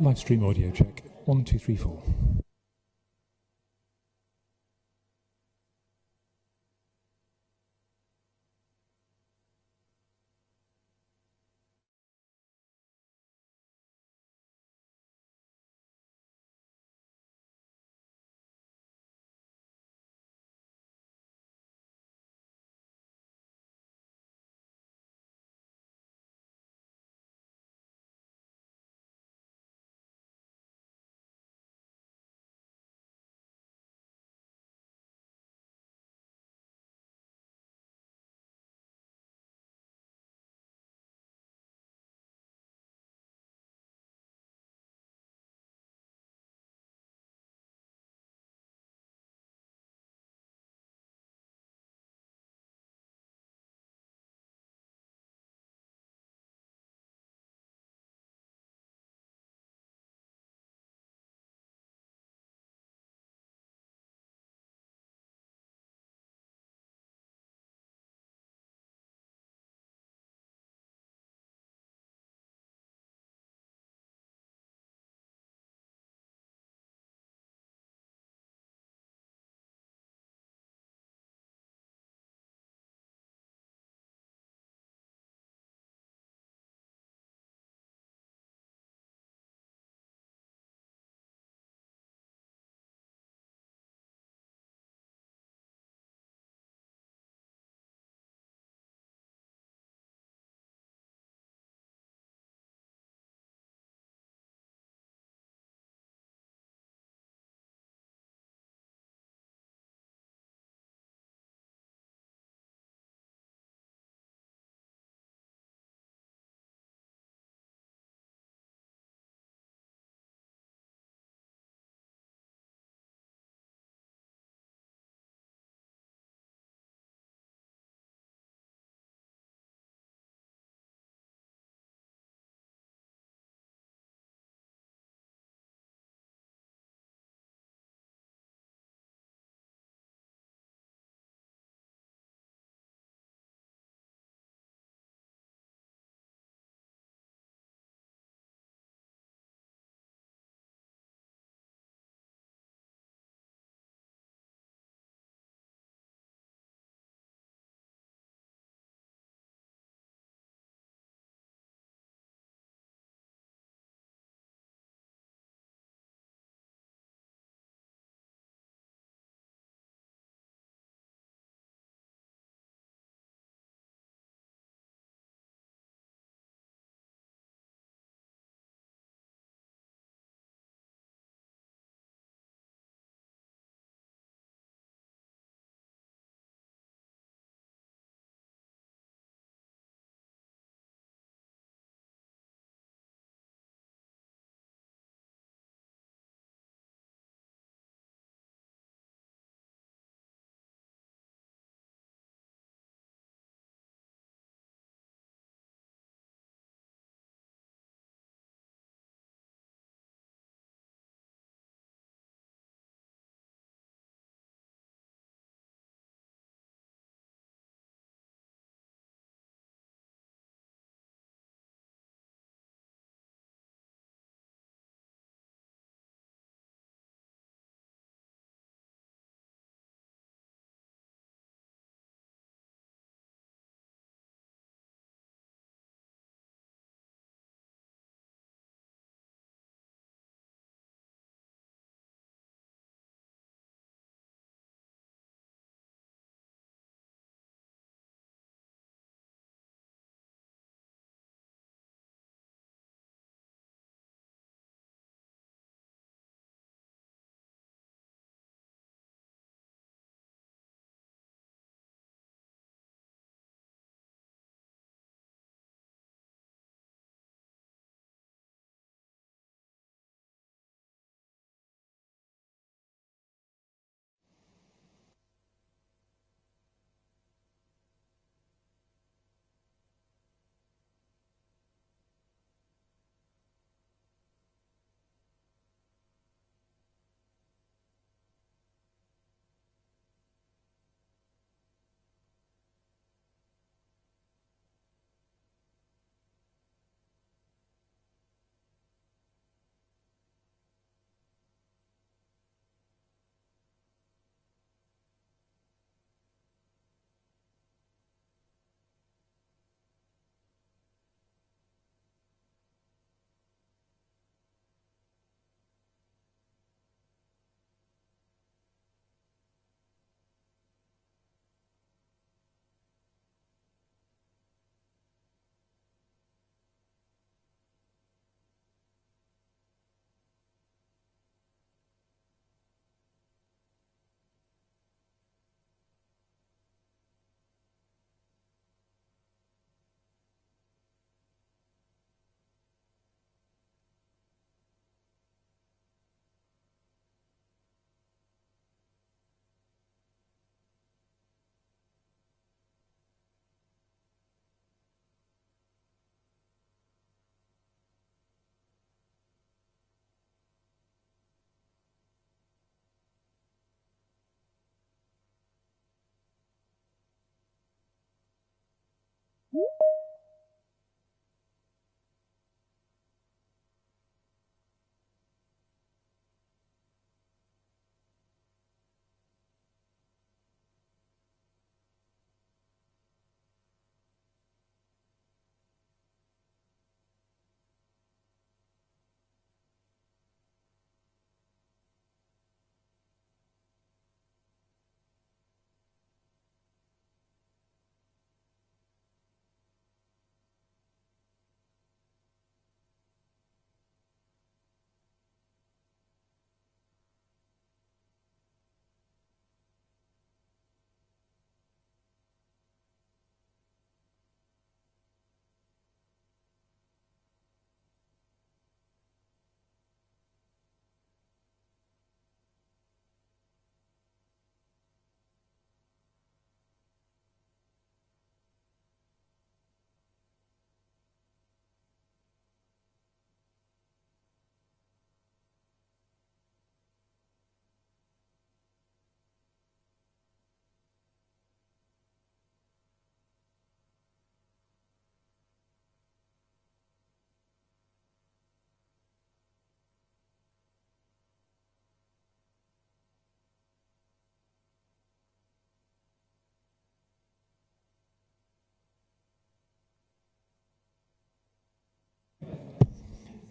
Live stream audio check. 1, 2, 3, 4.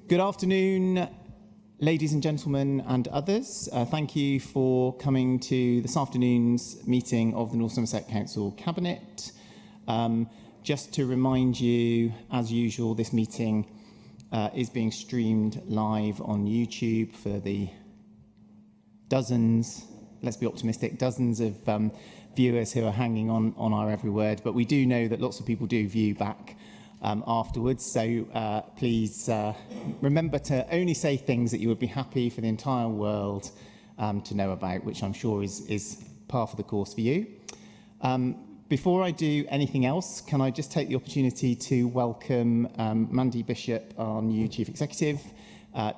Good afternoon, ladies and gentlemen and others. Thank you for coming to this afternoon's meeting of the North Somerset Council Cabinet. Just to remind you, as usual, this meeting is being streamed live on YouTube for the dozens, let's be optimistic, dozens of viewers who are hanging on our every word. But we do know that lots of people do view back afterwards, so please remember to only say things that you would be happy for the entire world to know about, which I'm sure is par for the course for you. Before I do anything else, can I just take the opportunity to welcome Mandy Bishop, our new Chief Executive,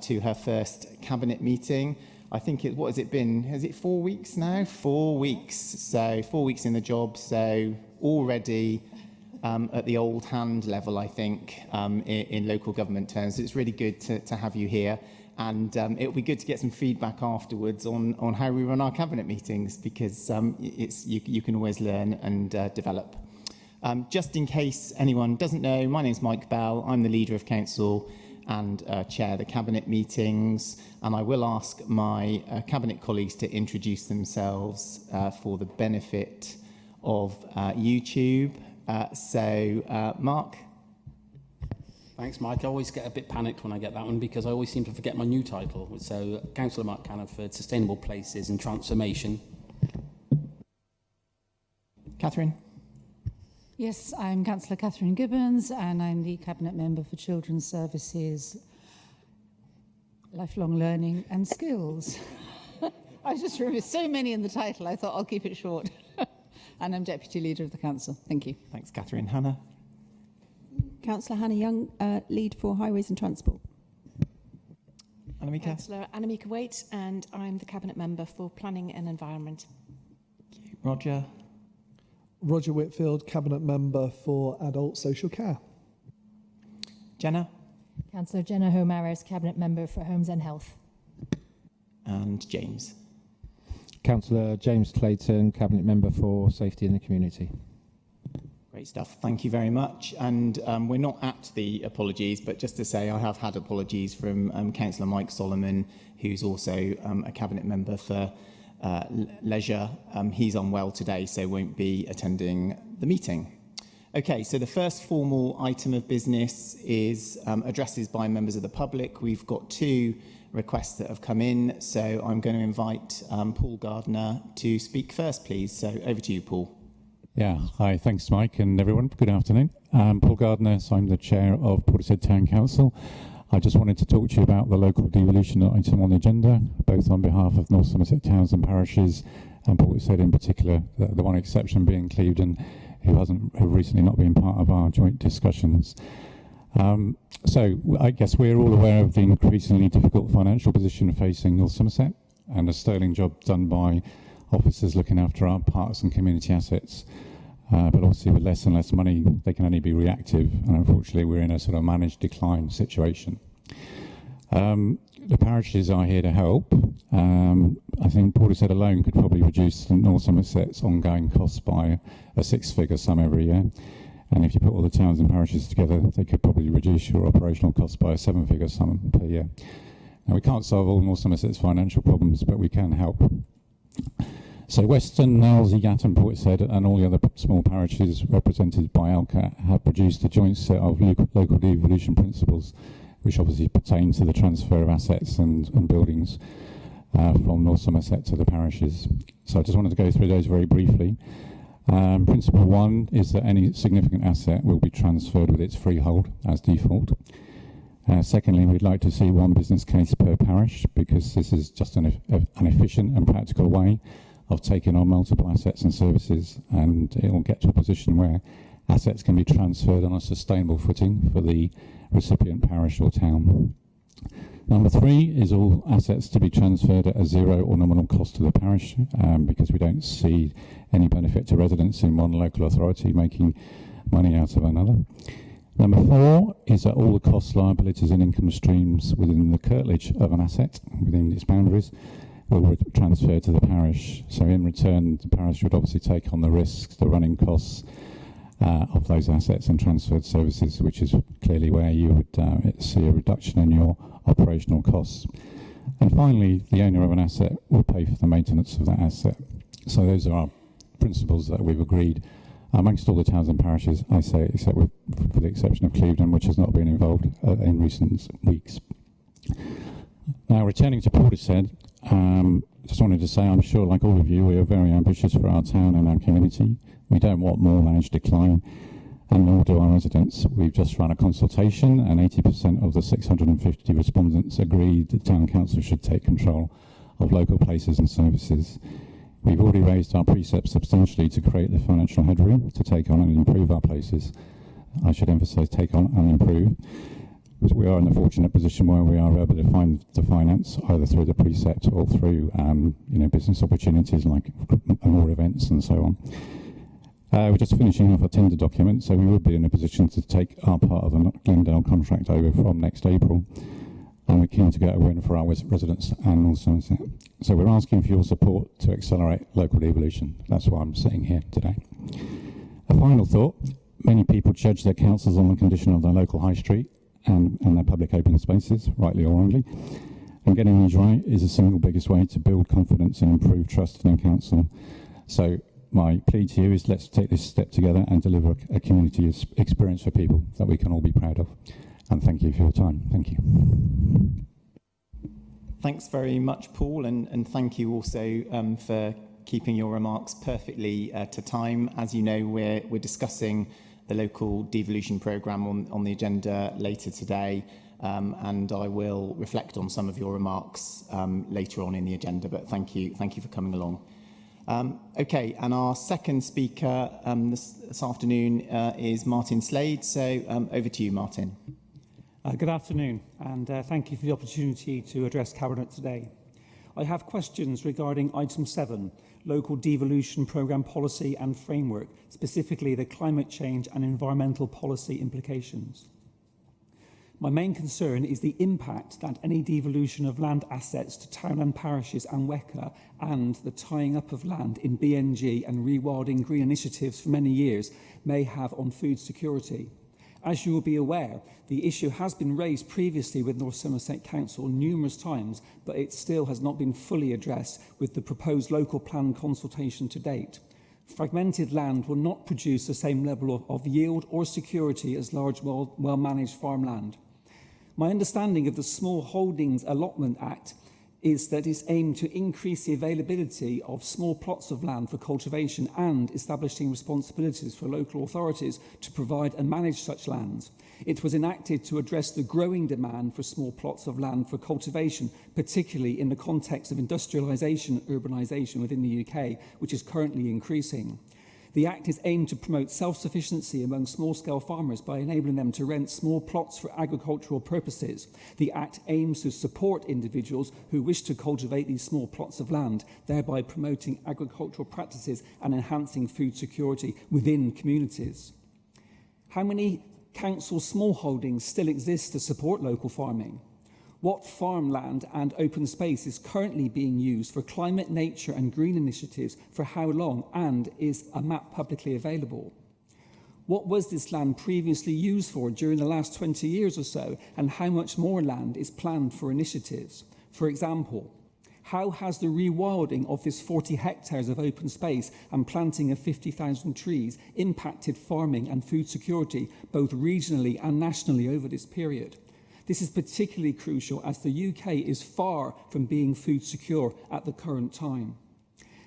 to her first Cabinet meeting. I think, what has it been? Has it 4 weeks now? 4 weeks. So 4 weeks in the job, so already at the old hand level, I think, in local government terms. It's really good to have you here. And it'll be good to get some feedback afterwards on how we run our Cabinet meetings, because you can always learn and develop. Just in case anyone doesn't know, my name's Mike Bell. I'm the leader of Council and chair the Cabinet meetings. And I will ask my Cabinet colleagues to introduce themselves for the benefit of YouTube. Mark. Thanks, Mike. I always get a bit panicked when I get that one because I always seem to forget my new title. So, Councillor Mark Canniford, Sustainable Places and Transformation. Catherine. Yes, I'm Councillor Catherine Gibbons and I'm the Cabinet Member for Children's Services, Lifelong Learning and Skills. I just remembered so many in the title, I thought I'll keep it short. And I'm Deputy Leader of the Council. Thank you. Thanks, Catherine. Hannah. Councillor Hannah Young, Lead for Highways and Transport. Annemieke. Councillor Annemieke Waite, and I'm the Cabinet Member for Planning and Environment. Thank you. Roger. Roger Whitfield, Cabinet Member for Adult Social Care. Jenna. Councillor Jenna O'Maris, Cabinet Member for Homes and Health. And James. Councillor James Clayton, Cabinet Member for Safety in the Community. Great stuff. Thank you very much. And we're not at the apologies, but just to say I have had apologies from Councillor Mike Solomon, who's also a Cabinet Member for Leisure. He's unwell today, so won't be attending the meeting. Okay, so the first formal item of business is addresses by members of the public. We've got 2 requests that have come in, so I'm going to invite Paul Gardner to speak first, please. So over to you, Paul. Yeah, hi, thanks Mike and everyone. Good afternoon. Paul Gardner, so I'm the chair of Portishead Town Council. I just wanted to talk to you about the local devolution item on the agenda, both on behalf of North Somerset towns and parishes, and Portishead in particular, the one exception being Clevedon, who have recently not been part of our joint discussions. So I guess we're all aware of the increasingly difficult financial position facing North Somerset and a sterling job done by officers looking after our parks and community assets. But obviously with less and less money, they can only be reactive, and unfortunately we're in a sort of managed decline situation. The parishes are here to help. I think Portishead alone could probably reduce North Somerset's ongoing costs by a six-figure sum every year. And if you put all the towns and parishes together, they could probably reduce your operational costs by a seven-figure sum per year. Now, we can't solve all North Somerset's financial problems, but we can help. So Weston, Knowlesy, Gatton, Portishead and all the other small parishes represented by ALCA have produced a joint set of local devolution principles, which obviously pertain to the transfer of assets and buildings from North Somerset to the parishes. So I just wanted to go through those very briefly. Principle 1 is that any significant asset will be transferred with its freehold as default. Secondly, we'd like to see one business case per parish, because this is just an efficient and practical way of taking on multiple assets and services, and it will get to a position where assets can be transferred on a sustainable footing for the recipient parish or town. Number 3 is all assets to be transferred at a zero or nominal cost to the parish, because we don't see any benefit to residents in one local authority making money out of another. Number 4 is that all the costs, liabilities and income streams within the curtilage of an asset, within its boundaries, will transfer to the parish. So in return, the parish would obviously take on the risks, the running costs of those assets and transferred services, which is clearly where you would see a reduction in your operational costs. And finally, the owner of an asset will pay for the maintenance of that asset. So those are our principles that we've agreed amongst all the towns and parishes, I say, except for the exception of Clevedon, which has not been involved in recent weeks. Now, returning to Portishead, just wanted to say, I'm sure, like all of you, we are very ambitious for our town and our community. We don't want more managed decline, and nor do our residents. We've just run a consultation, and 80% of the 650 respondents agreed the town council should take control of local places and services. We've already raised our precepts substantially to create the financial headroom to take on and improve our places. I should emphasise take on and improve. We are in the fortunate position where we are able to find the finance either through the precept or through business opportunities like more events and so on. We're just finishing off a tender document, so we would be in a position to take our part of the Glendale contract over from next April, and we're keen to get a win for our residents and North Somerset. So we're asking for your support to accelerate local devolution. That's why I'm sitting here today. A final thought: many people judge their councils on the condition of their local high street and their public open spaces, rightly or wrongly. And getting these right is the single biggest way to build confidence and improve trust in a council. So my plea to you is, let's take this step together and deliver a community experience for people that we can all be proud of. And thank you for your time. Thank you. Thanks very much, Paul, and thank you also for keeping your remarks perfectly to time. As you know, we're discussing the local devolution programme on the agenda later today, and I will reflect on some of your remarks later on in the agenda, but thank you for coming along. Okay, and our second speaker this afternoon is Martin Slade, so over to you, Martin. Good afternoon, and thank you for the opportunity to address Cabinet today. I have questions regarding item 7, local devolution programme policy and framework, specifically the climate change and environmental policy implications. My main concern is the impact that any devolution of land assets to town and parishes and WECA, and the tying up of land in BNG and rewilding green initiatives for many years may have on food security. As you will be aware, the issue has been raised previously with North Somerset Council numerous times, but it still has not been fully addressed with the proposed local plan consultation to date. Fragmented land will not produce the same level of yield or security as large, well-managed farmland. My understanding of the Small Holdings Allotment Act is that it's aimed to increase the availability of small plots of land for cultivation and establishing responsibilities for local authorities to provide and manage such lands. It was enacted to address the growing demand for small plots of land for cultivation, particularly in the context of industrialisation and urbanisation within the UK, which is currently increasing. The Act is aimed to promote self-sufficiency among small-scale farmers by enabling them to rent small plots for agricultural purposes. The Act aims to support individuals who wish to cultivate these small plots of land, thereby promoting agricultural practices and enhancing food security within communities. How many council smallholdings still exist to support local farming? What farmland and open space is currently being used for climate, nature and green initiatives for how long, and is a map publicly available? What was this land previously used for during the last 20 years or so, and how much more land is planned for initiatives? For example, how has the rewilding of this 40 hectares of open space and planting of 50,000 trees impacted farming and food security both regionally and nationally over this period? This is particularly crucial as the UK is far from being food secure at the current time.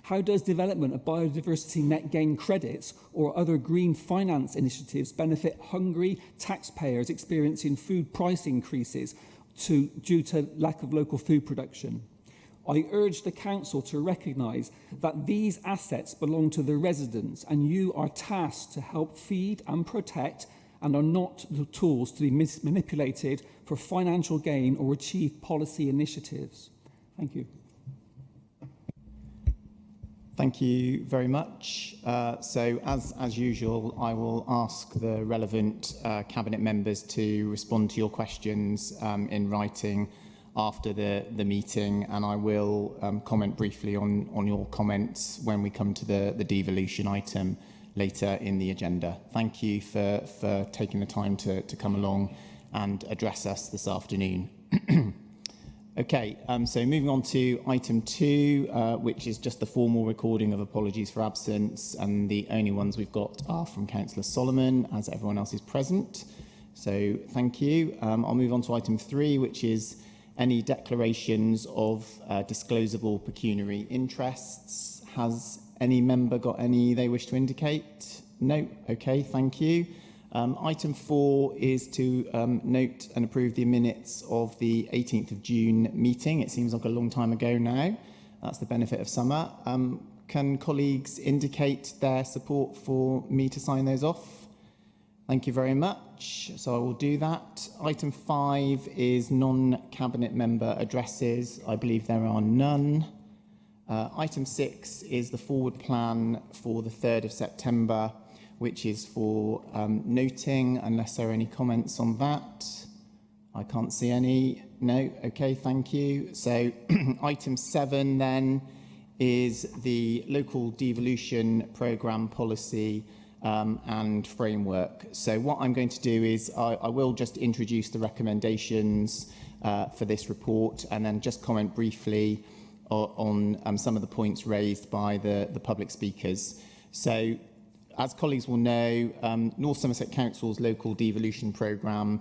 How does development of biodiversity net gain credits or other green finance initiatives benefit hungry taxpayers experiencing food price increases due to lack of local food production? I urge the Council to recognise that these assets belong to the residents and you are tasked to help feed and protect and are not the tools to be manipulated for financial gain or achieve policy initiatives. Thank you. Thank you very much. So, as usual, I will ask the relevant Cabinet members to respond to your questions in writing after the meeting, and I will comment briefly on your comments when we come to the devolution item later in the agenda. Thank you for taking the time to come along and address us this afternoon. Okay, so moving on to item 2, which is just the formal recording of apologies for absence, and the only ones we've got are from Councillor Solomon, as everyone else is present. So thank you. I'll move on to item 3, which is any declarations of disclosable pecuniary interests. Has any member got any they wish to indicate? No? Okay, thank you. Item 4 is to note and approve the minutes of the 18th of June meeting. It seems like a long time ago now. That's the benefit of summer. Can colleagues indicate their support for me to sign those off? Thank you very much. So I will do that. Item 5 is non-cabinet member addresses. I believe there are none. Item 6 is the forward plan for the 3rd of September, which is for noting, unless there are any comments on that. I can't see any. No? Okay, thank you. So item 7 then is the local devolution programme policy and framework. So what I'm going to do is I will just introduce the recommendations for this report and then just comment briefly on some of the points raised by the public speakers. So, as colleagues will know, North Somerset Council's local devolution programme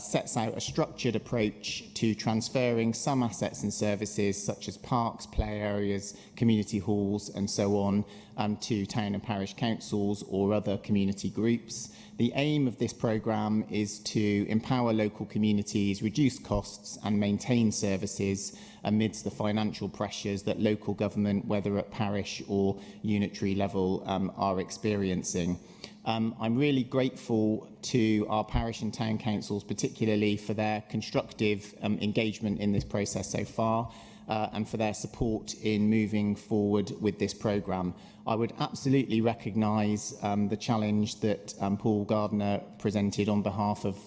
sets out a structured approach to transferring some assets and services such as parks, play areas, community halls and so on to town and parish councils or other community groups. The aim of this programme is to empower local communities, reduce costs and maintain services amidst the financial pressures that local government, whether at parish or unitary level, are experiencing. I'm really grateful to our parish and town councils, particularly for their constructive engagement in this process so far and for their support in moving forward with this programme. I would absolutely recognise the challenge that Paul Gardner presented on behalf of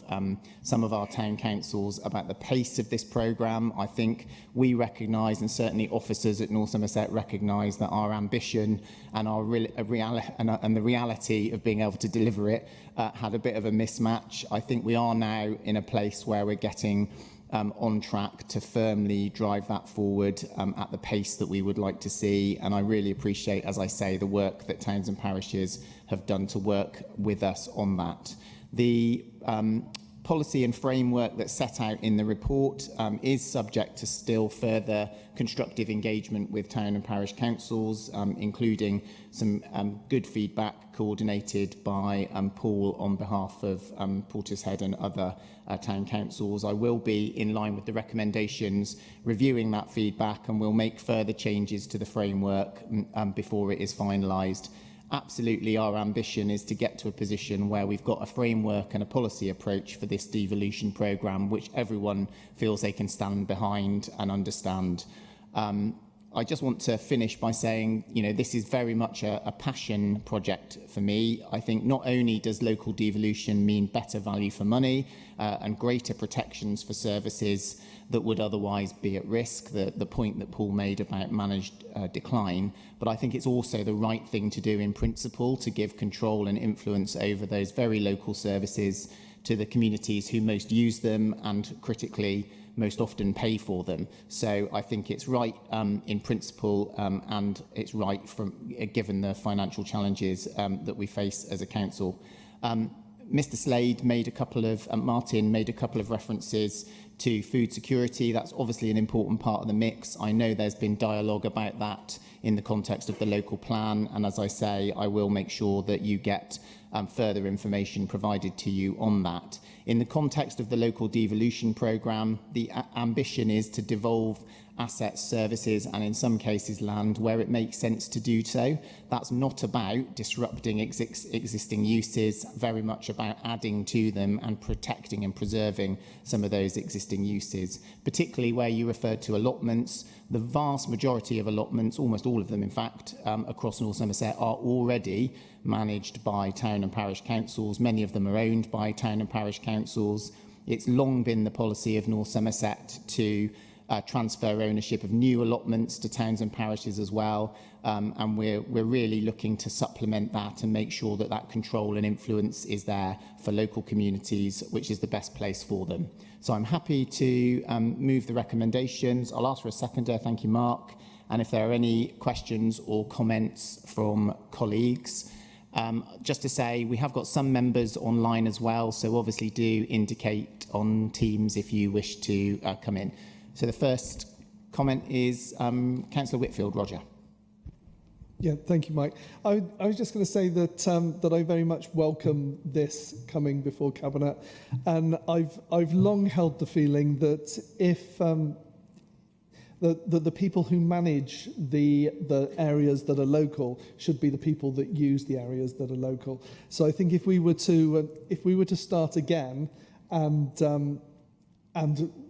some of our town councils about the pace of this programme. I think we recognise, and certainly officers at North Somerset recognise, that our ambition and the reality of being able to deliver it had a bit of a mismatch. I think we are now in a place where we're getting on track to firmly drive that forward at the pace that we would like to see. And I really appreciate, as I say, the work that towns and parishes have done to work with us on that. The policy and framework that's set out in the report is subject to still further constructive engagement with town and parish councils, including some good feedback coordinated by Paul on behalf of Portishead and other town councils. I will be, in line with the recommendations, reviewing that feedback and will make further changes to the framework before it is finalised absolutely our ambition is to get to a position where we've got a framework and a policy approach for this devolution programme which everyone feels they can stand behind and understand. I just want to finish by saying, this is very much a passion project for me. I think not only does local devolution mean better value for money and greater protections for services that would otherwise be at risk, the point that Paul made about managed decline, but I think it's also the right thing to do in principle to give control and influence over those very local services to the communities who most use them and critically most often pay for them. So I think it's right in principle and it's right given the financial challenges that we face as a council. Mr Slade made Martin made a couple of references to food security. That's obviously an important part of the mix. I know there's been dialogue about that in the context of the local plan, and as I say, I will make sure that you get further information provided to you on that. In the context of the local devolution programme, the ambition is to devolve assets, services, and in some cases land where it makes sense to do so. That's not about disrupting existing uses, very much about adding to them and protecting and preserving some of those existing uses, particularly where you referred to allotments. The vast majority of allotments, almost all of them in fact, across North Somerset are already managed by town and parish councils. Many of them are owned by town and parish councils. It's long been the policy of North Somerset to transfer ownership of new allotments to towns and parishes as well, and we're really looking to supplement that and make sure that that control and influence is there for local communities, which is the best place for them. So I'm happy to move the recommendations. I'll ask for a seconder. Thank you, Mark. And if there are any questions or comments from colleagues, just to say we have got some members online as well, so obviously do indicate on Teams if you wish to come in. So the first comment is Councillor Whitfield. Roger. Yeah, thank you, Mike. I was just going to say that that I very much welcome this coming before Cabinet, and I've long held the feeling that if the people who manage the areas that are local should be the people that use the areas that are local. So I think if we were to start again and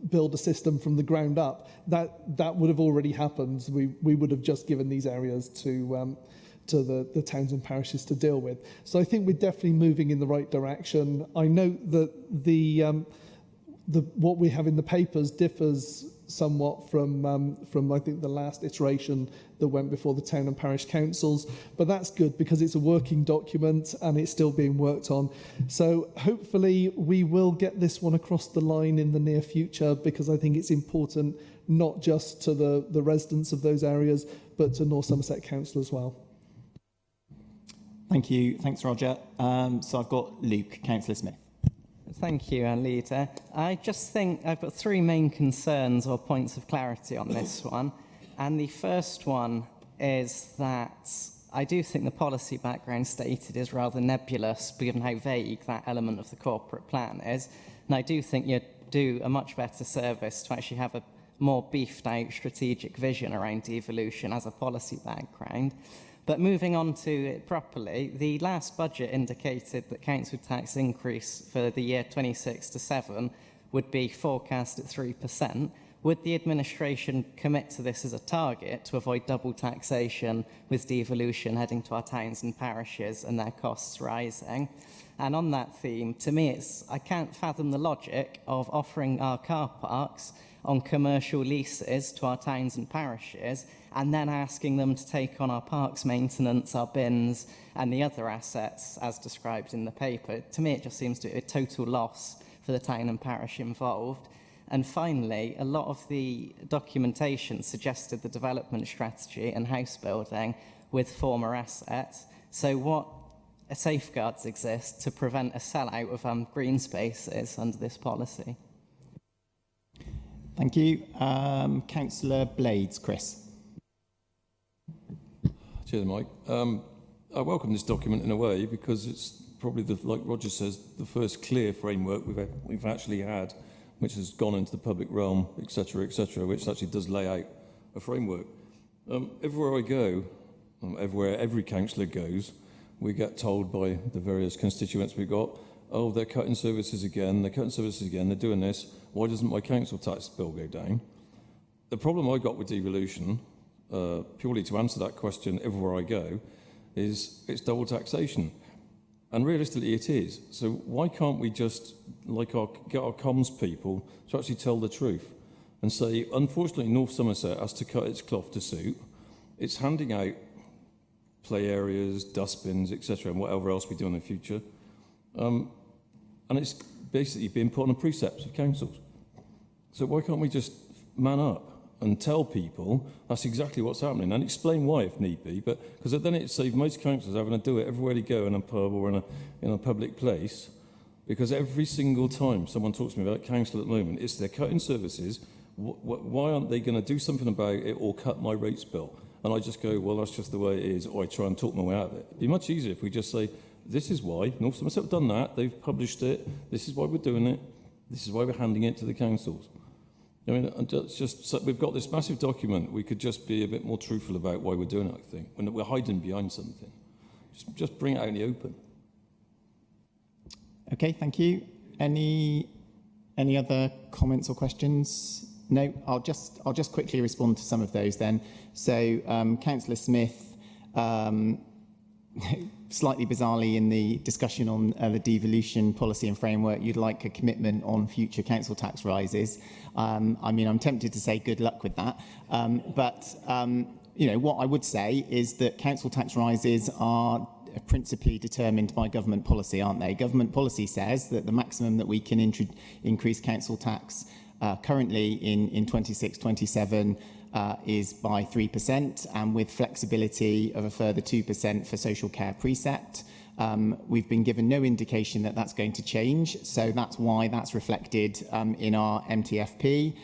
build a system from the ground up, that would have already happened. We would have just given these areas to the towns and parishes to deal with. So I think we're definitely moving in the right direction. I note that what we have in the papers differs somewhat from I think the last iteration that went before the town and parish councils, but that's good because it's a working document and it's still being worked on. So hopefully we will get this one across the line in the near future, because I think it's important not just to the residents of those areas but to North Somerset Council as well. Thank you. Thanks, Roger. So I've got Luke, Councillor Smith. Thank you, Leader. I just think I've got three main concerns or points of clarity on this one. And the first one is that I do think the policy background stated is rather nebulous, given how vague that element of the corporate plan is. And I do think you'd do a much better service to actually have a more beefed out strategic vision around devolution as a policy background. But moving on to it properly, the last budget indicated that council tax increase for the year 26 to 7 would be forecast at 3%. Would the administration commit to this as a target to avoid double taxation with devolution heading to our towns and parishes and their costs rising? And on that theme, to me, I can't fathom the logic of offering our car parks on commercial leases to our towns and parishes and then asking them to take on our parks maintenance, our bins and the other assets as described in the paper. To me, it just seems to be a total loss for the town and parish involved. And finally, a lot of the documentation suggested the development strategy and house building with former assets. So what safeguards exist to prevent a sellout of green spaces under this policy? Thank you. Councillor Blades, Chris. Cheers, Mike. I welcome this document in a way because it's probably, like Roger says, the first clear framework we've actually had, which has gone into the public realm, etc., which actually does lay out a framework. Everywhere I go, everywhere every councillor goes, we get told by the various constituents we've got, oh, they're cutting services again, they're doing this, why doesn't my council tax bill go down? The problem I got with devolution, purely to answer that question everywhere I go, is it's double taxation. And realistically it is. So why can't we just get our comms people to actually tell the truth and say, unfortunately, North Somerset has to cut its cloth to suit. It's handing out play areas, dustbins, etc., and whatever else we do in the future. And it's basically being put on the precepts of councils. So why can't we just man up and tell people that's exactly what's happening and explain why if need be? But because then it saves most councils having to do it everywhere they go in a pub or in a public place. Because every single time someone talks to me about council at the moment, it's they're cutting services. Why aren't they going to do something about it or cut my rates bill? And I just go, well, that's just the way it is, or I try and talk my way out of it. It'd be much easier if we just say, this is why. North Somerset have done that. They've published it. This is why we're doing it. This is why we're handing it to the councils. I mean, it's just, we've got this massive document. We could just be a bit more truthful about why we're doing it, I think, when we're hiding behind something. Just bring it out in the open. Okay, thank you. Any other comments or questions? No, I'll just quickly respond to some of those then. So, Councillor Smith, slightly bizarrely in the discussion on the devolution policy and framework, you'd like a commitment on future council tax rises. I mean, I'm tempted to say good luck with that. But you know, what I would say is that council tax rises are principally determined by government policy, aren't they? Government policy says that the maximum that we can increase council tax currently in 26-27 is by 3%, and with flexibility of a further 2% for social care precept. We've been given no indication that that's going to change, so that's why that's reflected in our MTFP.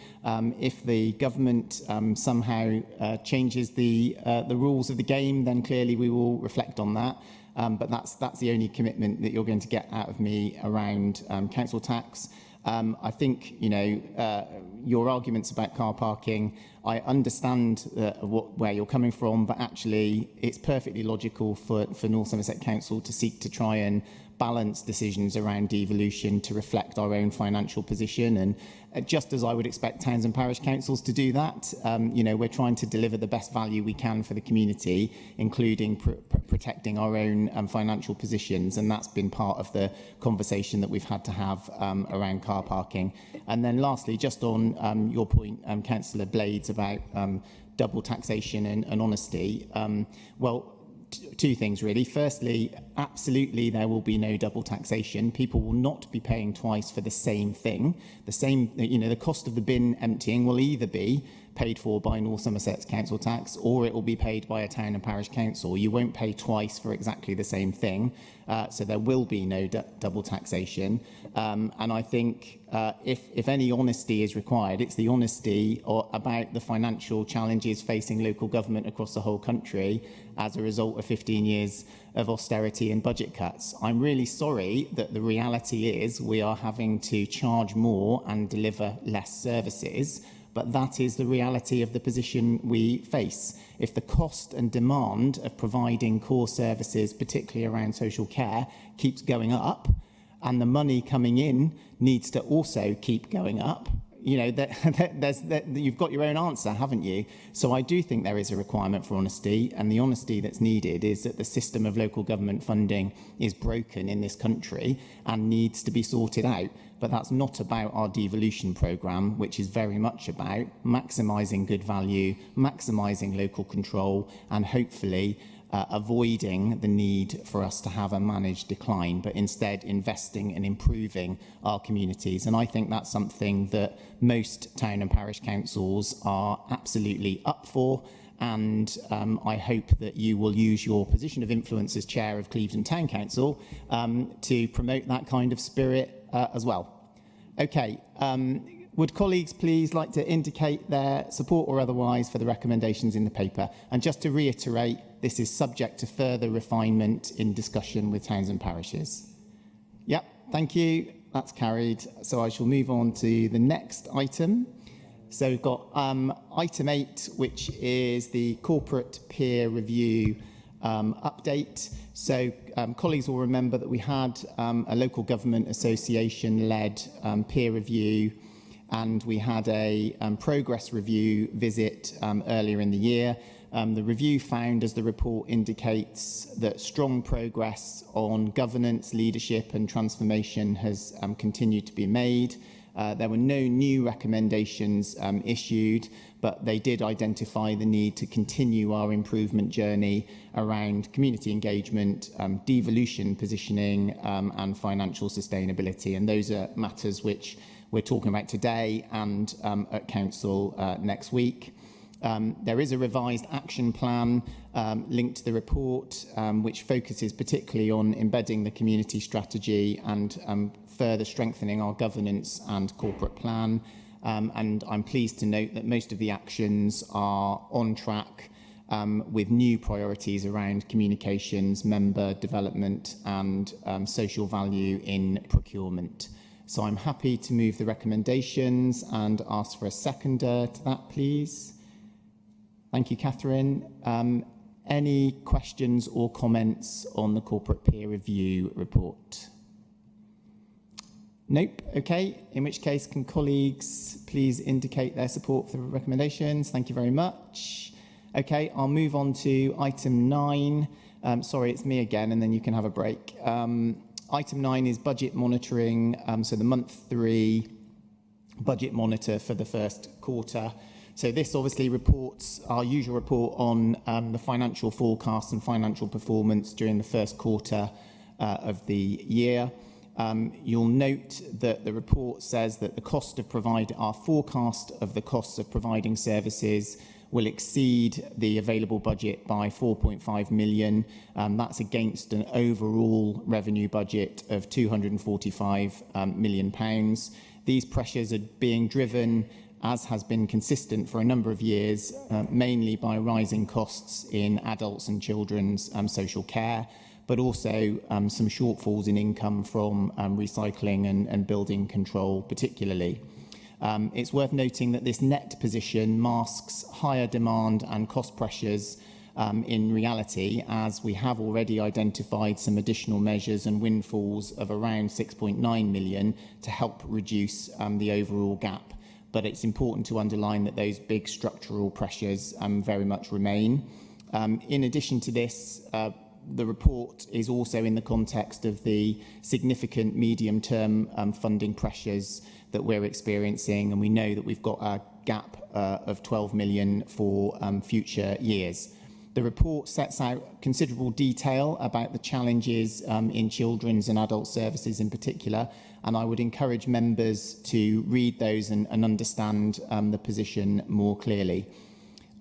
If the government somehow changes the rules of the game, then clearly we will reflect on that. But that's the only commitment that you're going to get out of me around council tax. I think, you know, your arguments about car parking, I understand where you're coming from, but actually it's perfectly logical for North Somerset Council to seek to try and balance decisions around devolution to reflect our own financial position. And just as I would expect towns and parish councils to do that, you know, we're trying to deliver the best value we can for the community, including protecting our own financial positions. And that's been part of the conversation that we've had to have around car parking. And then lastly, just on your point, Councillor Blades, about double taxation and honesty. Well, two things really. Firstly, absolutely there will be no double taxation. People will not be paying twice for the same thing. The same, you know, the cost of the bin emptying will either be paid for by North Somerset's council tax, or it will be paid by a town and parish council. You won't pay twice for exactly the same thing, so there will be no double taxation. And I think if any honesty is required, it's the honesty about the financial challenges facing local government across the whole country as a result of 15 years of austerity and budget cuts. I'm really sorry that the reality is we are having to charge more and deliver less services, but that is the reality of the position we face. If the cost and demand of providing core services, particularly around social care, keeps going up, and the money coming in needs to also keep going up, you know, you've got your own answer, haven't you? So I do think there is a requirement for honesty, and the honesty that's needed is that the system of local government funding is broken in this country and needs to be sorted out. But that's not about our devolution programme, which is very much about maximising good value, maximising local control, and hopefully avoiding the need for us to have a managed decline, but instead investing and improving our communities. And I think that's something that most town and parish councils are absolutely up for. And I hope that you will use your position of influence as chair of Clevedon Town Council to promote that kind of spirit as well. Okay. Would colleagues please like to indicate their support or otherwise for the recommendations in the paper? And just to reiterate, this is subject to further refinement in discussion with towns and parishes. Yep, thank you. That's carried. So I shall move on to the next item. So we've got item 8, which is the corporate peer review update. So colleagues will remember that we had a local government association-led peer review, and we had a progress review visit earlier in the year. The review found, as the report indicates, that strong progress on governance, leadership and transformation has continued to be made. There were no new recommendations issued, but they did identify the need to continue our improvement journey around community engagement, devolution positioning and financial sustainability. And those are matters which we're talking about today and at Council next week. There is a revised action plan linked to the report, which focuses particularly on embedding the community strategy and further strengthening our governance and corporate plan. And I'm pleased to note that most of the actions are on track with new priorities around communications, member development and social value in procurement. So I'm happy to move the recommendations and ask for a seconder to that, please. Thank you, Catherine. Any questions or comments on the corporate peer review report? Nope. Okay. In which case, can colleagues please indicate their support for the recommendations? Thank you very much. Okay, I'll move on to item 9. Sorry, it's me again, and then you can have a break. Item 9 is budget monitoring. So the month 3 budget monitor for the first quarter. So this obviously reports our usual report on the financial forecasts and financial performance during the first quarter of the year. You'll note that the report says that our forecast of the costs of providing services will exceed the available budget by 4.5 million. That's against an overall revenue budget of £245 million. These pressures are being driven, as has been consistent for a number of years, mainly by rising costs in adults and children's social care, but also some shortfalls in income from recycling and building control particularly. It's worth noting that this net position masks higher demand and cost pressures in reality, as we have already identified some additional measures and windfalls of around 6.9 million to help reduce the overall gap. But it's important to underline that those big structural pressures very much remain. In addition to this, the report is also in the context of the significant medium-term funding pressures that we're experiencing, and we know that we've got a gap of 12 million for future years. The report sets out considerable detail about the challenges in children's and adult services in particular, and I would encourage members to read those and understand the position more clearly.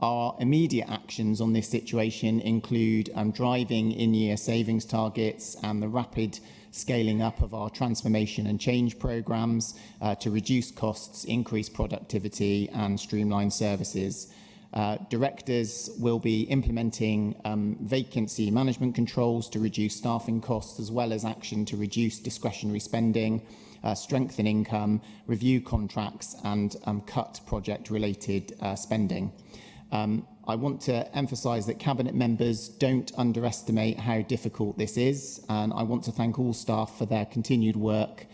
Our immediate actions on this situation include driving in-year savings targets and the rapid scaling up of our transformation and change programmes to reduce costs, increase productivity and streamline services. Directors will be implementing vacancy management controls to reduce staffing costs, as well as action to reduce discretionary spending, strengthen income, review contracts and cut project-related spending. I want to emphasise that Cabinet members don't underestimate how difficult this is, and I want to thank all staff for their continued work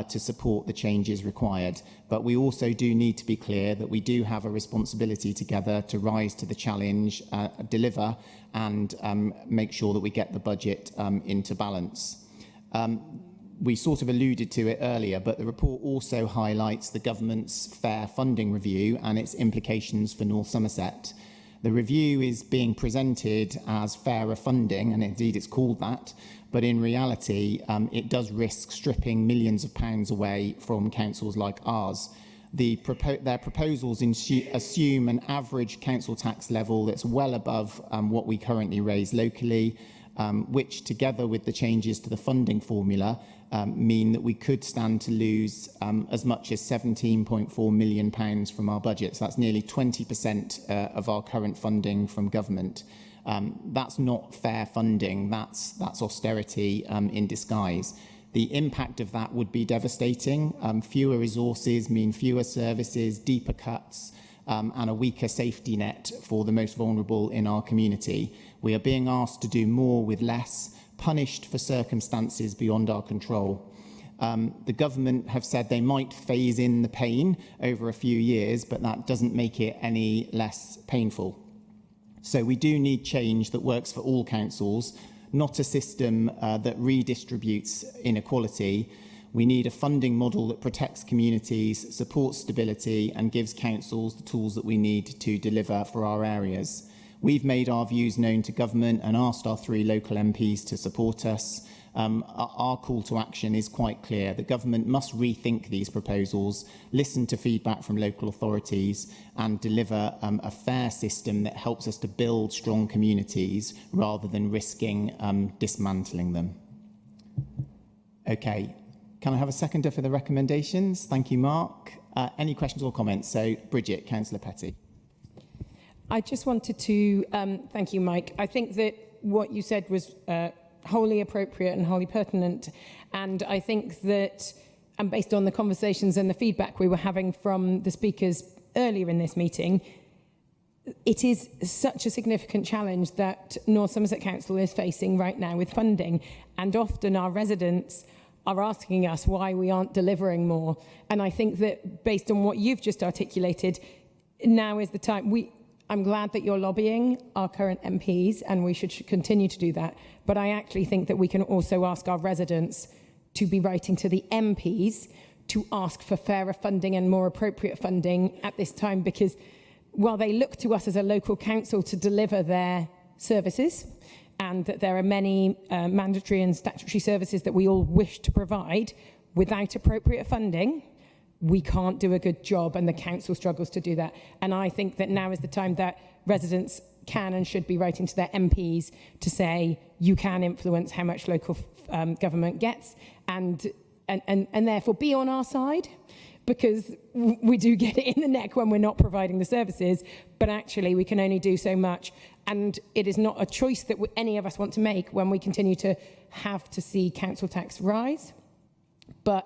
to support the changes required. But we also do need to be clear that we do have a responsibility together to rise to the challenge, deliver and make sure that we get the budget into balance. We sort of alluded to it earlier, but the report also highlights the government's fair funding review and its implications for North Somerset. The review is being presented as fairer funding, and indeed it's called that, but in reality it does risk stripping millions of pounds away from councils like ours. Their proposals assume an average council tax level that's well above what we currently raise locally, which together with the changes to the funding formula mean that we could stand to lose as much as £17.4 million from our budget. So that's nearly 20% of our current funding from government. That's not fair funding, that's austerity in disguise. The impact of that would be devastating. Fewer resources mean fewer services, deeper cuts, and a weaker safety net for the most vulnerable in our community. We are being asked to do more with less, punished for circumstances beyond our control. The government have said they might phase in the pain over a few years, but that doesn't make it any less painful. So we do need change that works for all councils, not a system that redistributes inequality. We need a funding model that protects communities, supports stability, and gives councils the tools that we need to deliver for our areas. We've made our views known to government and asked our 3 local MPs to support us. Our call to action is quite clear. The government must rethink these proposals, listen to feedback from local authorities, and deliver a fair system that helps us to build strong communities rather than risking dismantling them. Okay, can I have a seconder for the recommendations? Thank you, Mark. Any questions or comments? So, Bridget, Councillor Petty. I just wanted to thank you, Mike. I think that what you said was wholly appropriate and wholly pertinent. And I think that, and based on the conversations and the feedback we were having from the speakers earlier in this meeting, it is such a significant challenge that North Somerset Council is facing right now with funding. And often our residents are asking us why we aren't delivering more. And I think that based on what you've just articulated, now is the time. I'm glad that you're lobbying our current MPs, and we should continue to do that. But I actually think that we can also ask our residents to be writing to the MPs to ask for fairer funding and more appropriate funding at this time, because while they look to us as a local council to deliver their services, and that there are many mandatory and statutory services that we all wish to provide, without appropriate funding, we can't do a good job, and the council struggles to do that. And I think that now is the time that residents can and should be writing to their MPs to say, you can influence how much local government gets, and therefore be on our side, because we do get it in the neck when we're not providing the services, but actually we can only do so much. And it is not a choice that any of us want to make when we continue to have to see council tax rise. But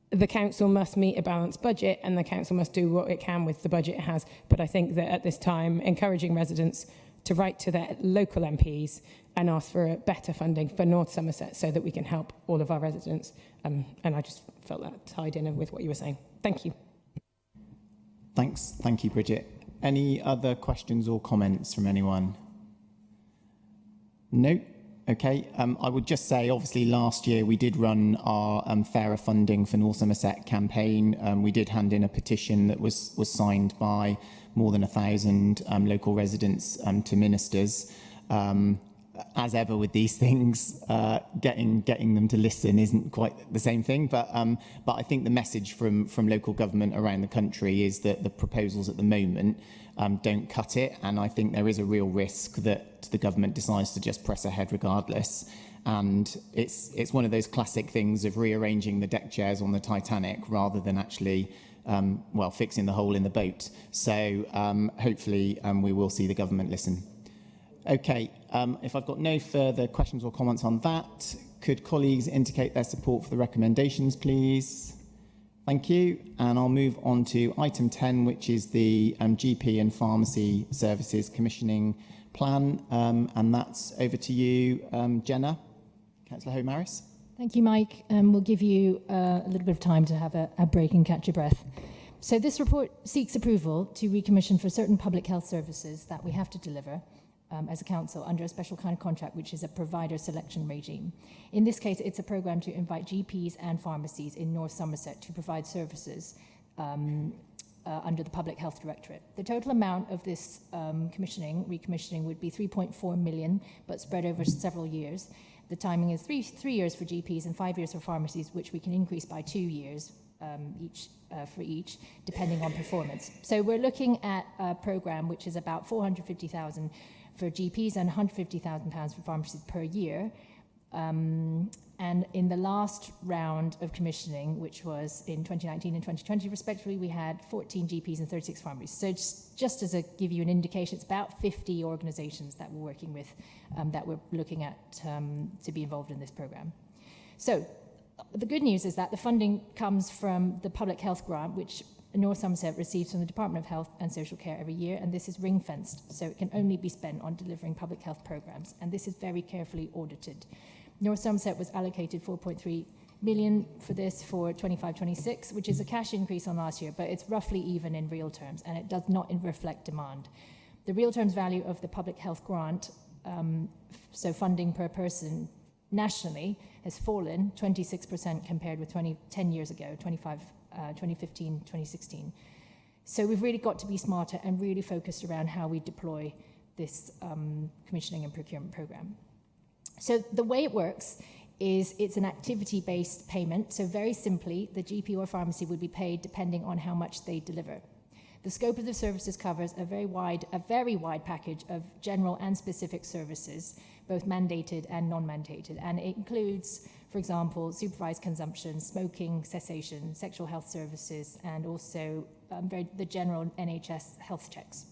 the council must meet a balanced budget, and the council must do what it can with the budget it has. But I think that at this time, encouraging residents to write to their local MPs and ask for better funding for North Somerset so that we can help all of our residents. And I just felt that tied in with what you were saying. Thank you. Thanks. Thank you, Bridget. Any other questions or comments from anyone? No? Okay, I would just say, obviously, last year we did run our Fairer Funding for North Somerset campaign. We did hand in a petition that was signed by more than 1,000 local residents to ministers. As ever with these things, getting them to listen isn't quite the same thing. But I think the message from local government around the country is that the proposals at the moment don't cut it, and I think there is a real risk that the government decides to just press ahead regardless. And it's one of those classic things of rearranging the deck chairs on the Titanic rather than actually fixing the hole in the boat. So hopefully we will see the government listen. Okay, if I've got no further questions or comments on that, could colleagues indicate their support for the recommendations, please? Thank you. And I'll move on to item 10, which is the GP and pharmacy services commissioning plan. And that's over to you, Jenna. Councillor Ho-Maris. Thank you, Mike. We'll give you a little bit of time to have a break and catch your breath. So this report seeks approval to recommission for certain public health services that we have to deliver as a council under a special kind of contract, which is a provider selection regime. In this case, it's a programme to invite GPs and pharmacies in North Somerset to provide services under the Public Health Directorate. The total amount of this recommissioning would be 3.4 million, but spread over several years. The timing is three years for GPs and 5 years for pharmacies, which we can increase by 2 years for each, depending on performance. So we're looking at a programme which is about 450,000 for GPs and £150,000 for pharmacies per year. And in the last round of commissioning, which was in 2019 and 2020 respectively, we had 14 GPs and 36 pharmacies. So just as a give you an indication, it's about 50 organisations that we're working with, that we're looking at to be involved in this programme. So the good news is that the funding comes from the public health grant, which North Somerset receives from the Department of Health and Social Care every year, and this is ring-fenced, so it can only be spent on delivering public health programmes, and this is very carefully audited. North Somerset was allocated 4.3 million for this for 25-26, which is a cash increase on last year, but it's roughly even in real terms, and it does not reflect demand. The real terms value of the public health grant, so funding per person nationally, has fallen 26% compared with 10 years ago, 2015, 2016. So we've really got to be smarter and really focused around how we deploy this commissioning and procurement program. So the way it works is it's an activity-based payment. So very simply, the GP or pharmacy would be paid depending on how much they deliver. The scope of the services covers a very wide package of general and specific services, both mandated and non-mandated. And it includes, for example, supervised consumption, smoking cessation, sexual health services, and also the general NHS health checks.